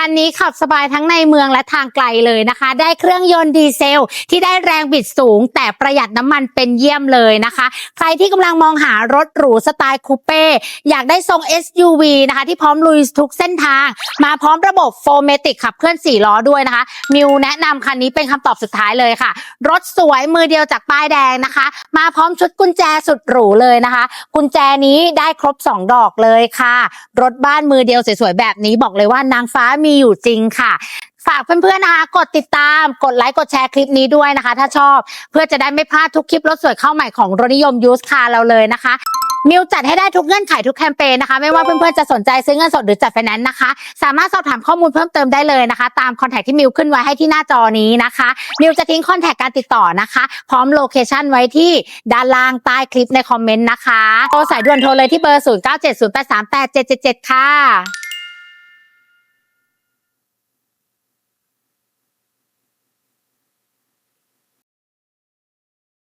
คันนี้ขับสบายทั้งในเมืองและทางไกลเลยนะคะได้เครื่องยนต์ดีเซลที่ได้แรงบิดสูงแต่ประหยัดน้ำมันเป็นเยี่ยมเลยนะคะใครที่กำลังมองหารถหรูสไตล์คูเป้อยากได้ทรง SUV นะคะที่พร้อมลุยทุกเส้นทางมาพร้อมระบบโฟร์เมติกขับเคลื่อน4ล้อด้วยนะคะมิวแนะนำคันนี้เป็นคำตอบสุดท้ายเลยค่ะรถสวยมือเดียวจากป้ายแดงนะคะมาพร้อมชุดกุญแจสุดหรูเลยนะคะกุญแจนี้ได้ครบ2ดอกเลยค่ะรถบ้านมือเดียวสวยๆแบบนี้บอกเลยว่านางฟ้ามีอยู่จริงค่ะฝากเพื่อนๆนะคะกดติดตามกดไลค์กดแชร์คลิปนี้ด้วยนะคะถ้าชอบเพื่อจะได้ไม่พลาดทุกคลิปรถสวยเข้าใหม่ของรถนิยมยูสคาร์เราเลยนะคะมิวจัดให้ได้ทุกเงื่อนไขทุกแคมเปญนะคะไม่ว่าเพื่อนๆจะสนใจซื้อเงินสดหรือจัดไฟแนนซ์นะคะสามารถสอบถามข้อมูลเพิ่มเติมได้เลยนะคะตามคอนแทคที่มิวขึ้นไว้ให้ที่หน้าจอนี้นะคะมิวจะทิ้งคอนแทคการติดต่อนะคะพร้อมโลเคชั่นไว้ที่ด้านล่างใต้คลิปในคอมเมนต์นะคะโทรสายด่วนโทรเลยที่เบอร์0970838777ค่ะ